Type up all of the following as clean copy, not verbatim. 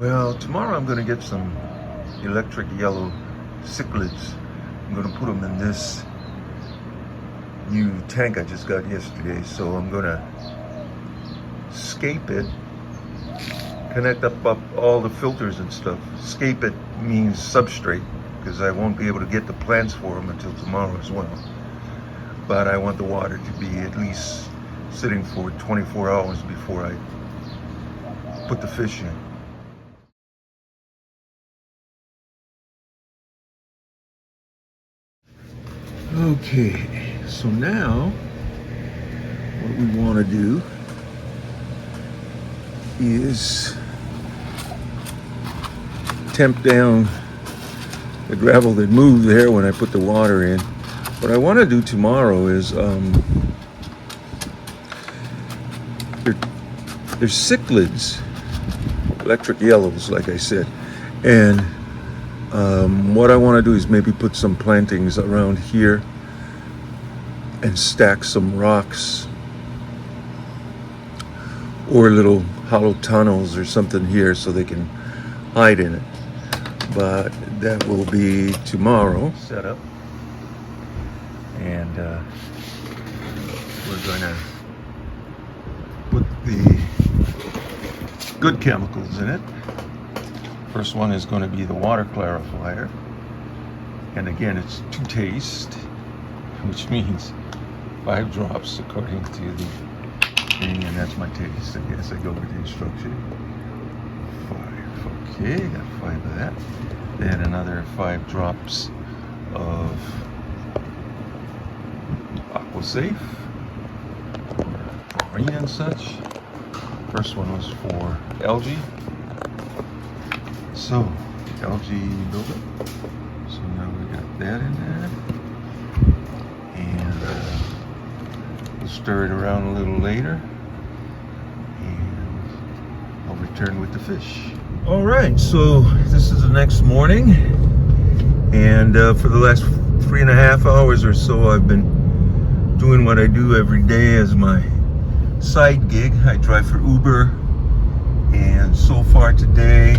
Well, tomorrow I'm going to get some electric yellow cichlids. I'm going to put them in this new tank I just got yesterday. So I'm going to scape it, connect up all the filters and stuff. Scape it means substrate, because I won't be able to get the plants for them until tomorrow as well. But I want the water to be at least sitting for 24 hours before I put the fish in. Okay, so now what we want to do is temp down the gravel that moved there when I put the water in. What I want to do tomorrow is there's cichlids, electric yellows, like I said, and what I want to do is maybe put some plantings around here and stack some rocks or little hollow tunnels or something here so they can hide in it. But that will be tomorrow. Set up, and we're going to put the good chemicals in it. First one is going to be the water clarifier, and again it's to taste, which means 5 drops according to the thing, and that's my taste. I guess I go with the instruction. 5, okay, got 5 of that. Then another 5 drops of Aquasafe, chlorine and such. First one was for algae. So, algae buildup. So now we got that in there. And we'll stir it around a little later. And I'll return with the fish. Alright, so this is the next morning. And for the last 3.5 hours or so, I've been doing what I do every day as my side gig. I drive for Uber. And so far today,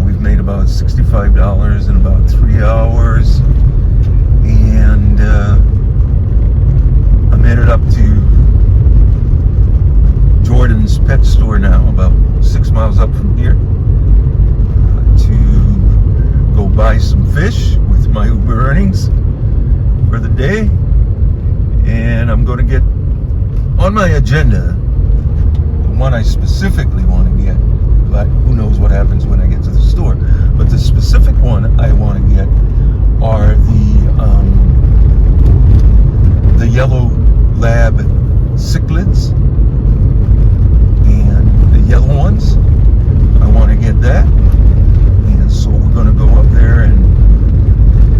we've made about $65 in about 3 hours, and I'm headed up to Jordan's pet store now, about 6 miles up from here, to go buy some fish with my Uber earnings for the day. And I'm going to get on my agenda the one I specifically want to get. But who knows what happens when I get to the store. But the specific one I want to get are the yellow lab cichlids, and the yellow ones. I want to get that, and so we're going to go up there and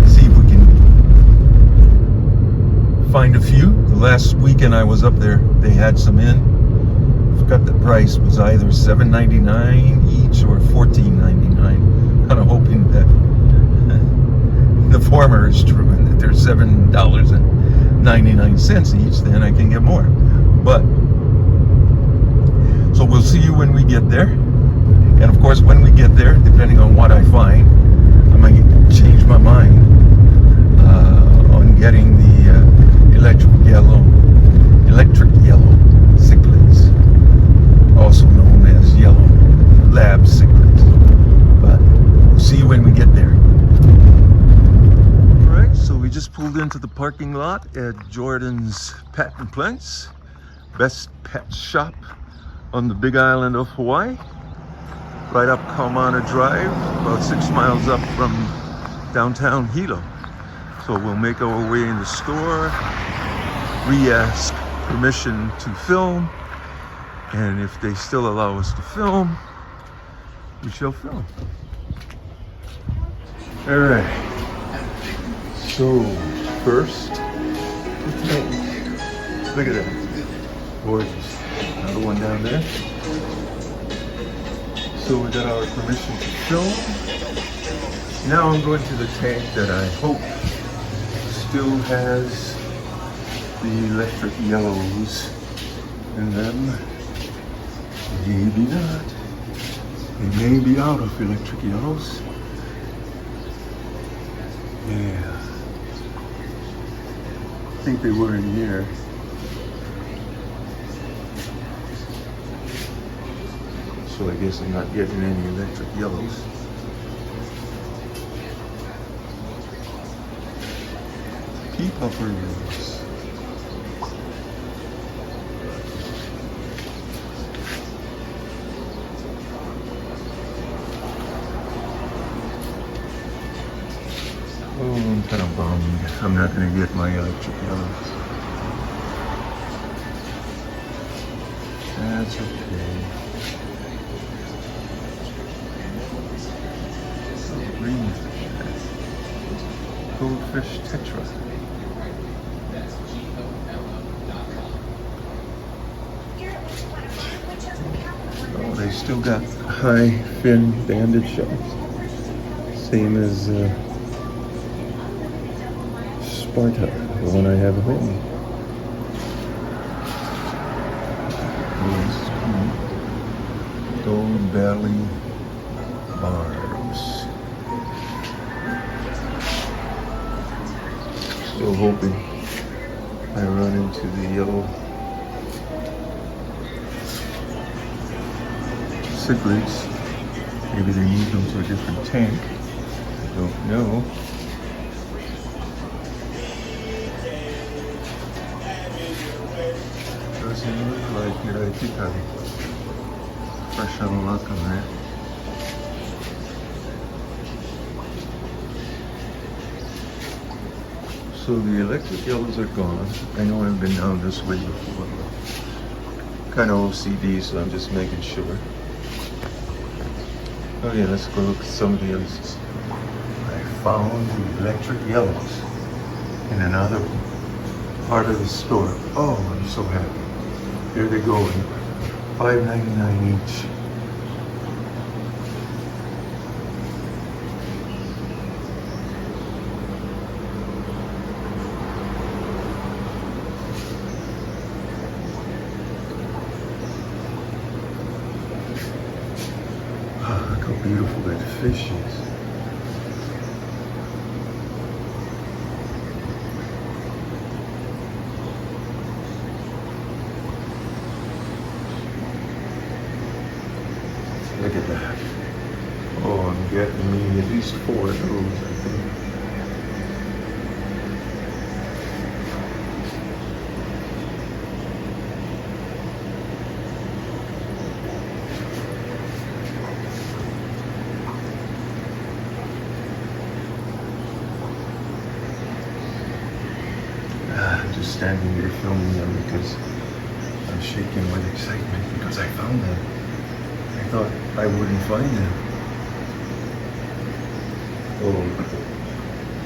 see if we can find a few. The last weekend I was up there, they had some in. Forgot the price, was either $7.99 each or $14.99. Kind of hoping that the former is true and that they're $7.99 each, then I can get more. But so we'll see you when we get there. And of course, when we get there, depending on what I find, I might change my mind on getting the electric yellow cichlids, also known as yellow lab cichlids. But we'll see you when we get there. Alright, so we just pulled into the parking lot at Jordan's Pet and Plants, best pet shop on the big island of Hawaii, right up Kaumana Drive, about 6 miles up from downtown Hilo. So we'll make our way in the store, re-ask permission to film, and if they still allow us to film, we shall film. All right. So first, look at that, gorgeous. Another one down there. So we got our permission to film. Now I'm going to the tank that I hope still has the electric yellows in them. Maybe not. They may be out of electric yellows. Yeah. I think they were in here. So I guess I'm not getting any electric yellows. Pea puffers. Oh, I'm kind of bummed. I'm not going to get my electric yellows. That's okay. Oh, green. Goldfish tetra. Oh, they still got high fin banded shells. Same as Sparta, the one I have at home. Gold belly barbs. Still hoping I run into the yellow cichlids. Maybe they moved them to a different tank. I don't know. Doesn't look like it. I think I'm fresh out of luck on that. So the electric yellows are gone. I know I've been down this way before. Kind of OCD, so I'm just making sure. Okay, let's go look at some of the others. I found the electric yellows in another part of the store. Oh, I'm so happy. Here they go, $5.99 each. Oh, look how beautiful that fish is. Look at that. Oh, I'm getting me at least 4 of those, I think. I'm just standing here filming them because I'm shaking with excitement because I found them. I thought I wouldn't find them. Oh,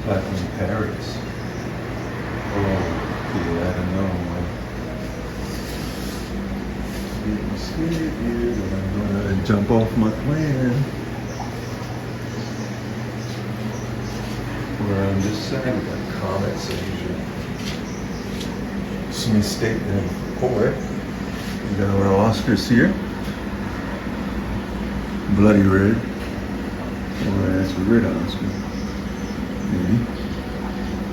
platinum parrots. Oh, yeah, I don't know. I'm scared, but I'm gonna jump off my plan. We're on this side, we got comets as usual. Smith State and Port. We got our Oscars here. Bloody red, or that's a red Oscar, maybe.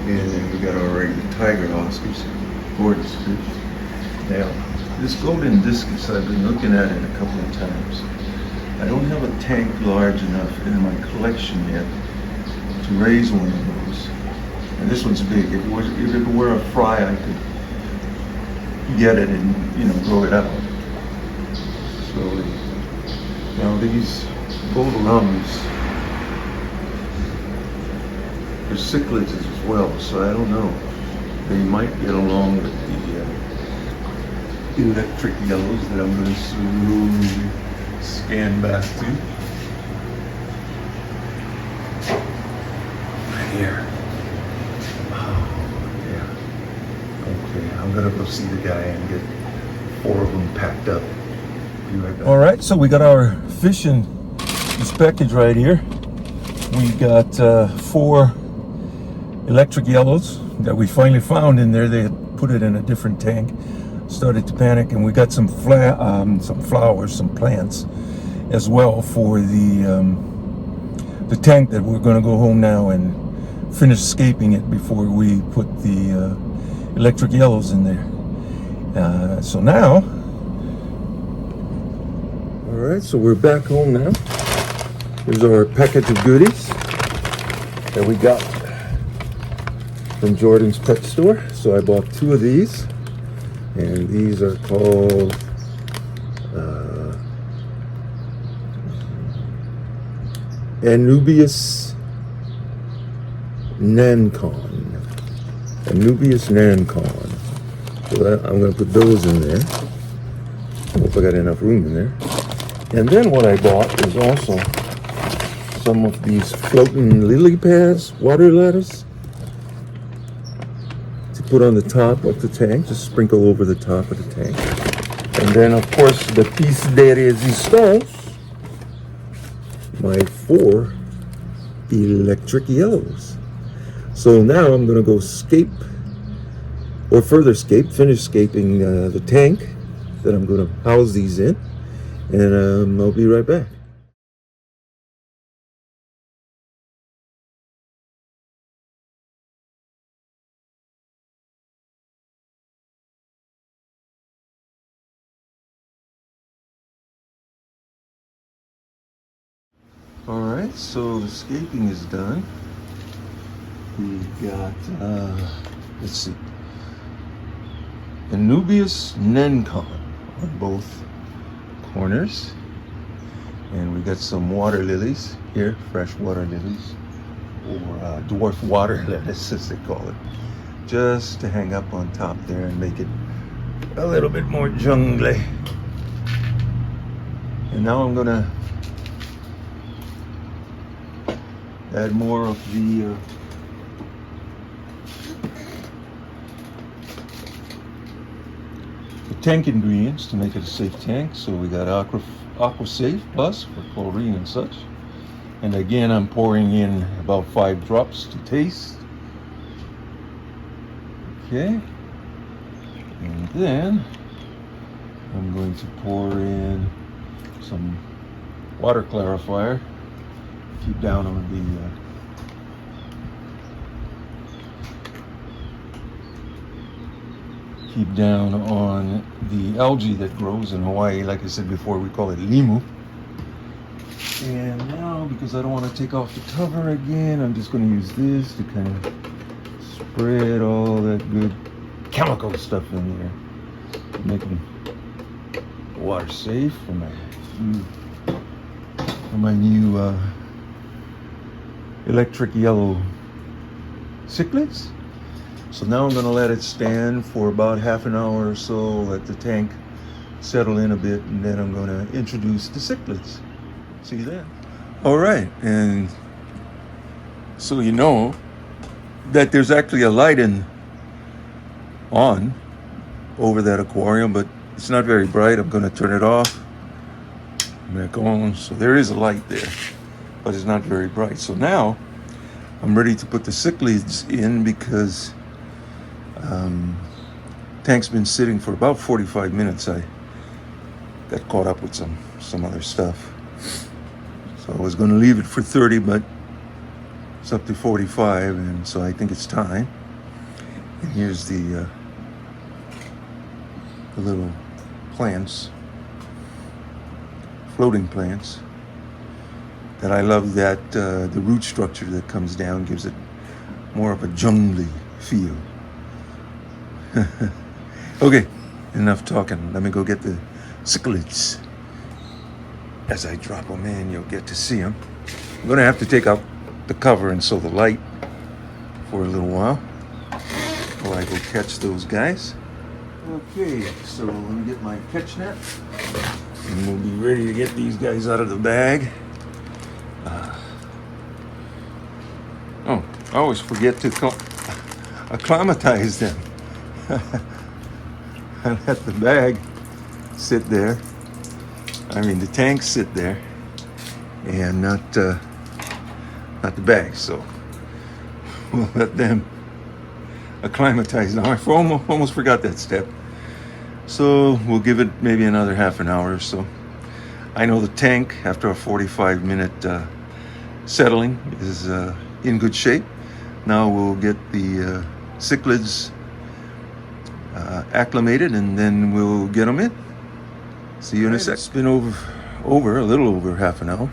And then we got our regular tiger Oscars, gorgeous fish. Now, this golden discus, I've been looking at it a couple of times. I don't have a tank large enough in my collection yet to raise one of those. And this one's big. If it were a fry, I could get it and, you know, grow it out slowly. Now these gold rums, they're cichlids as well, so I don't know. They might get along with the electric yellows that I'm going to slowly scan back to. Right here. Oh, yeah. Okay, I'm going to go see the guy and get 4 of them packed up. All right, so we got our fish in this package right here. We got 4 electric yellows that we finally found in there. They had put it in a different tank. Started to panic, and we got some flowers, some plants, as well for the tank that we're going to go home now and finish scaping it before we put the electric yellows in there. So now, all right, so we're back home now. Here's our package of goodies that we got from Jordan's pet store. So I bought 2 of these, and these are called Anubias Nancon. Anubias Nancon. So I'm going to put those in there. I hope I got enough room in there. And then what I bought is also some of these floating lily pads, water lettuce, to put on the top of the tank, just sprinkle over the top of the tank. And then, of course, the piece de resistance, my 4 electric yellows. So now I'm going to go scape, or further scape, finish scaping the tank that I'm going to house these in, and I'll be right back. Alright, so the scaping is done. We got, let's see, Anubias Nancon on both corners. And we got some water lilies here, fresh water lilies, or dwarf water lettuce as they call it, just to hang up on top there and make it a little bit more jungly. And now I'm gonna add more of the tank ingredients to make it a safe tank. So we got Aqua Safe Plus for chlorine and such. And again, I'm pouring in about 5 drops to taste. Okay. And then I'm going to pour in some water clarifier. Keep down on the algae that grows in Hawaii. Like I said before, we call it limu. And now, because I don't want to take off the cover again, I'm just going to use this to kind of spread all that good chemical stuff in there, making the water safe for my new electric yellow cichlids. So now I'm going to let it stand for about half an hour or so, let the tank settle in a bit, and then I'm going to introduce the cichlids. See you then. All right, and so you know that there's actually a light on over that aquarium, but it's not very bright. I'm going to turn it off. Back on. So there is a light there, but it's not very bright. So now I'm ready to put the cichlids in, because tank's been sitting for about 45 minutes. I got caught up with some other stuff. So I was going to leave it for 30, but it's up to 45, and so I think it's time. And here's the little plants, floating plants, that I love that the root structure that comes down gives it more of a jungly feel. Okay, enough talking. Let me go get the cichlids. As I drop them in, you'll get to see them. I'm going to have to take out the cover and sew the light for a little while before I go catch those guys. Okay, so let me get my catch net, and we'll be ready to get these guys out of the bag. I always forget to acclimatize them. I let the bag sit there. The tank sit there, and not the bag. So we'll let them acclimatize. Now I almost forgot that step. So we'll give it maybe another half an hour or so. I know the tank, after a 45-minute settling, is in good shape. Now we'll get the cichlids acclimated, and then we'll get them in. See you in a sec. It's been over a little over half an hour.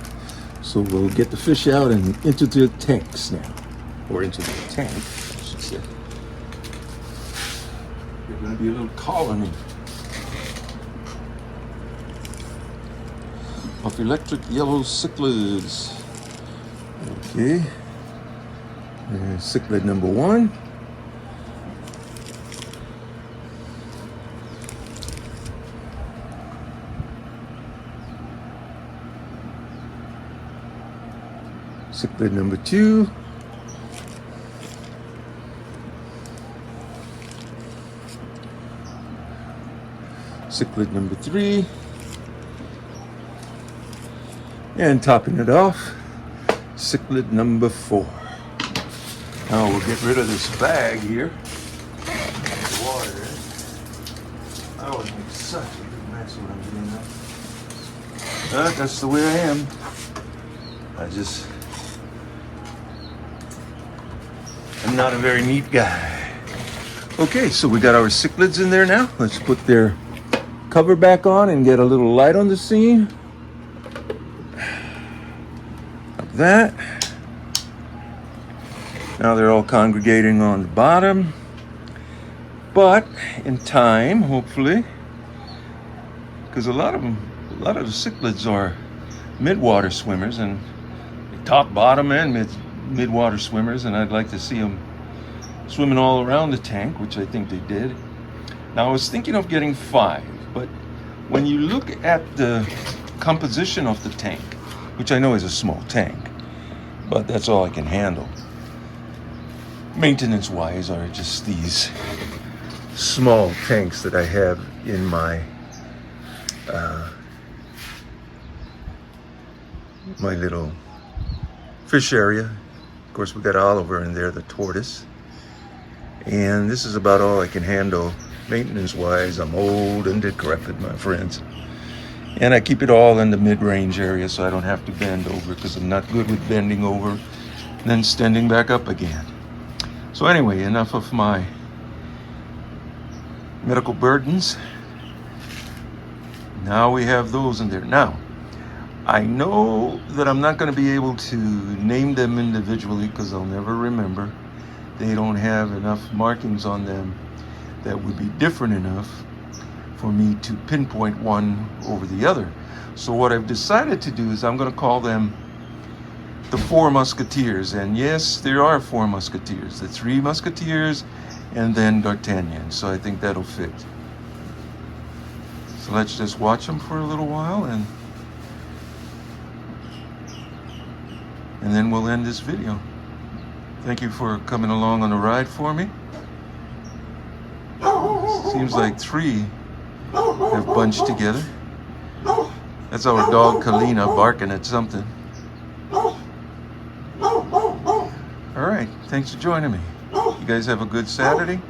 So we'll get the fish out and into the tanks now. Or into the tank, I should say. There's going to be a little colony of electric yellow cichlids. Okay. There's cichlid number 1. Cichlid number 2. Cichlid number 3. And topping it off, cichlid number 4. Now we'll get rid of this bag here. The water in. I always make such a big mess when I'm doing that. But that's the way I am. I'm not a very neat guy. Okay, so we got our cichlids in there now. Let's put their cover back on and get a little light on the scene. Like that. Now they're all congregating on the bottom. But in time, hopefully, because a lot of the cichlids are mid-water swimmers, and top, bottom, and mid-water swimmers, and I'd like to see them swimming all around the tank, which I think they did. Now I was thinking of getting 5, but when you look at the composition of the tank, which I know is a small tank, but that's all I can handle, maintenance-wise, are just these small tanks that I have in my my little fish area. Of course, we got Oliver in there, the tortoise, and this is about all I can handle maintenance-wise. I'm old and decrepit, my friends, and I keep it all in the mid-range area so I don't have to bend over, because I'm not good with bending over and then standing back up again. So anyway, enough of my medical burdens. Now we have those in there. Now, I know that I'm not going to be able to name them individually because I'll never remember. They don't have enough markings on them that would be different enough for me to pinpoint one over the other. So what I've decided to do is I'm going to call them the 4 Musketeers. And yes, there are 4 Musketeers. The 3 Musketeers and then D'Artagnan. So I think that'll fit. So let's just watch them for a little while, and then we'll end this video. Thank you for coming along on the ride for me. Seems like 3 have bunched together. That's our dog Kalina barking at something. Alright, thanks for joining me. You guys have a good Saturday.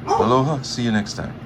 Aloha, see you next time.